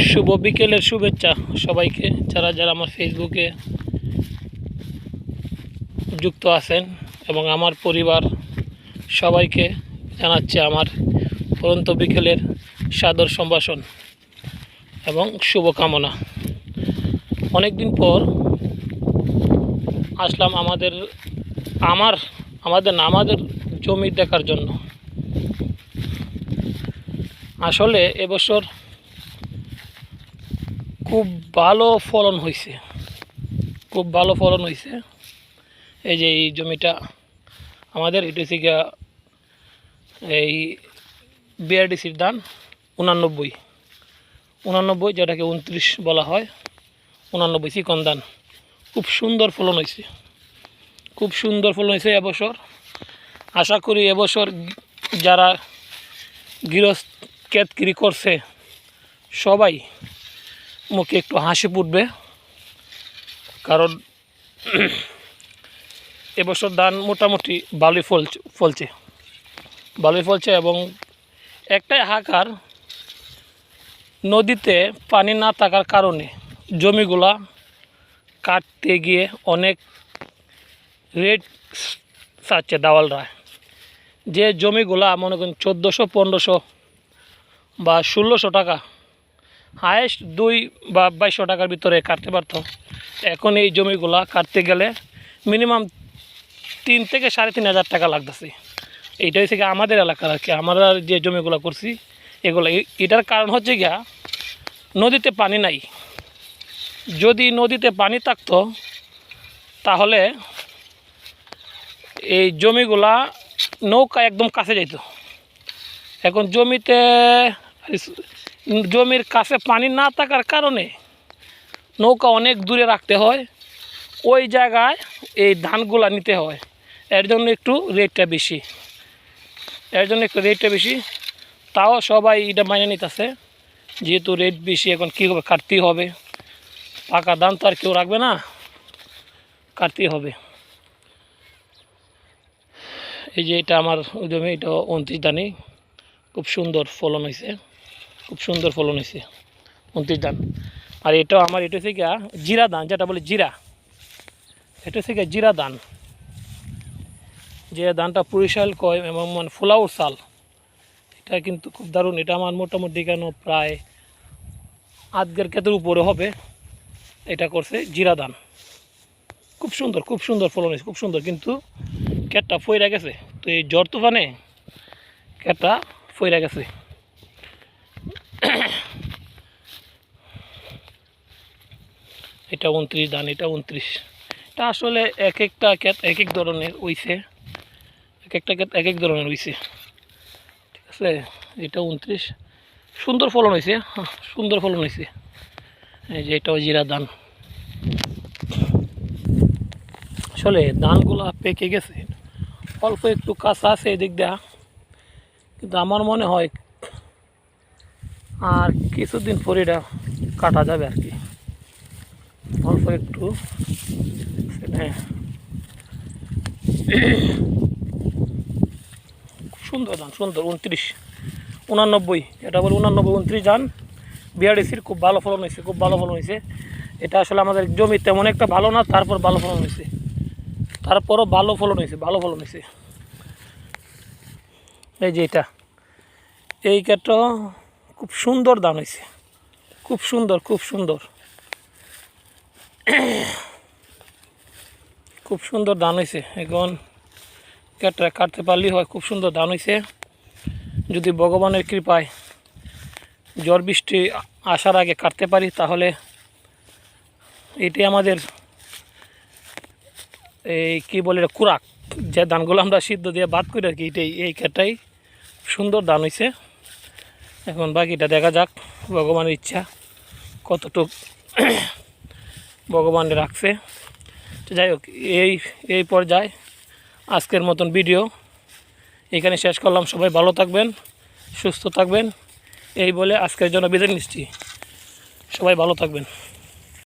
শুভ বিকেলের শুভেচ্ছা সবাইকে, যারা যারা আমার ফেসবুকে যুক্ত আছেন এবং আমার পরিবার সবাইকে জানাচ্ছি আমার পরন্ত বিকেলের সাদর সম্ভাষণ এবং শুভকামনা। অনেক দিন পর আসলাম আমাদের জমি দেখার জন্য। আসলে এবছর খুব ভালো ফলন হয়েছে, এই যে এই জমিটা আমাদের, এটা হচ্ছে গিয়া এই বিআরডিসির ধান 89, যেটাকে 29 বলা হয়, 89 চিকন ধান। খুব সুন্দর ফলন হয়েছে এবছর। আশা করি এবছর যারা গৃহস্থ ক্ষেতকিরি করছে সবাই মুখে একটু হাসি ফুটবে, কারণ এবছর ধান মোটামুটি ভালোই ফলছে এবং একটাই হাহাকার, নদীতে পানি না থাকার কারণে জমিগুলা কাটতে গিয়ে অনেক রেট চাচ্ছে দাওয়ালরা। যে জমিগুলা মনে করেন 1400, 1500 বা 1600 টাকা, হায়েস্ট 2 বা 2200 টাকার ভিতরে কাটতে পারত, এখন এই জমিগুলা কাটতে গেলে মিনিমাম 3 থেকে 3500 টাকা লাগতেছে। এইটা হচ্ছে গিয়ে আমাদের এলাকার আর কি, আমরা যে জমিগুলো করছি এগুলো। এটার কারণ হচ্ছে গিয়া নদীতে পানি নাই। যদি নদীতে পানি থাকতো তাহলে এই জমিগুলা নৌকা একদম কাছে যেত। এখন জমির কাছে পানি না থাকার কারণে নৌকা অনেক দূরে রাখতে হয়, ওই জায়গায় এই ধানগুলা নিতে হয়। এর জন্য একটু রেটটা বেশি। তাও সবাই এটা মাইনে নিতেছে, যেহেতু রেট বেশি এখন কী হবে, কাটতেই হবে। পাকা ধান তো আর কেউ রাখবে না, কাটতেই হবে। এই যে এটা আমার জমি, এটা 29 ধানই। খুব সুন্দর ফলন হয়েছে 29 ধান। আর এটা হচ্ছে গিয়া জিরা ধান, যেটা বলে জিরা, এটা হচ্ছে গিয়া জিরা ধান। যে ধানটা পুরিশাল কয় এবং মানে ফুলাউর চাল, এটা কিন্তু খুব দারুণ। এটা আমার মোটামুটি কেন প্রায় আধের ক্ষেতের উপরে হবে এটা করছে জিরা ধান। খুব সুন্দর ফলন হয়েছে, খুব সুন্দর। কিন্তু ক্ষেতটা ফইরা গেছে, তো এই ঝড় তুফানে ক্ষেতটা ফইরা গেছে। এটা 29 ধান, এটা 29। এটা আসলে এক একটা ক্ষেত এক এক ধরনের হইছে, ঠিক আছে। এটা 29, সুন্দর ফলন হয়েছে, এই যে এটাও জিরা ধান। আসলে ধানগুলা পেকে গেছে, অল্প একটু কাঁচা আছে এদিক দেয়া, কিন্তু আমার মনে হয় আর কিছুদিন পরে এটা কাটা যাবে আর কি, অল্প একটু। হ্যাঁ, সুন্দর ধান, 29, এটা বলে 89, 29 ধান বিআরডিসির। খুব ভালো ফলন হয়েছে। এটা আসলে আমাদের জমি তেমন একটা ভালো না, তারপরও ভালো ফলন হয়েছে। এই যে এই ক্ষেতটা খুব সুন্দর ধান হয়েছে, খুব সুন্দর ধান হয়েছে। এখন ক্ষেতটা কাটতে পারলেই হয়। খুব সুন্দর ধান হয়েছে। যদি ভগবানের কৃপায় ঝড় বৃষ্টি আসার আগে কাটতে পারি, তাহলে এটি আমাদের এই কী বলে কুরাক, যে ধানগুলো আমরা সিদ্ধ দিয়ে ভাত করি আর কি, এই ক্ষেতটাই সুন্দর ধান হয়েছে। এখন বাকিটা দেখা যাক, ভগবানের ইচ্ছা কতটুক ভগবান রাখছে। তো যাই হোক, এই পর্যায়ে আজকের মতন ভিডিও এখানে শেষ করলাম। সবাই ভালো থাকবেন, সুস্থ থাকবেন, এই বলে আজকের জন্য বিদায় নিচ্ছি। সবাই ভালো থাকবেন।